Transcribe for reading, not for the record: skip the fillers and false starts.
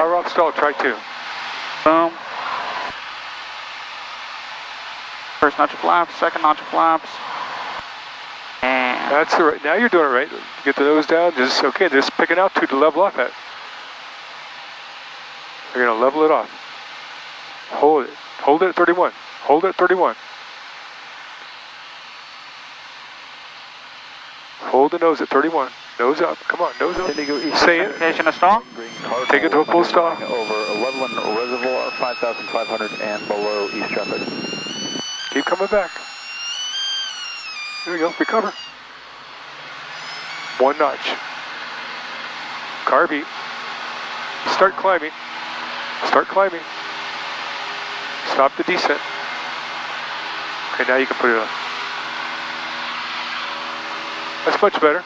Power off stall, try 2. Boom. First notch of flaps, second notch of flaps. And That's the right, now you're doing it right. Get the nose down, just, okay, just pick an altitude to level off at. You're gonna level it off. Hold it at 31. Hold it at 31. Hold the nose at 31. Nose up, come on, nose up. Say it. indication of stall. Take it to a full stop. Over Loveland Reservoir, 5,500 and below east traffic. Keep coming back. There we go, recover. 1 notch. Car beat. Start climbing. Start climbing. Stop the descent. Okay, now you can put it on. That's much better.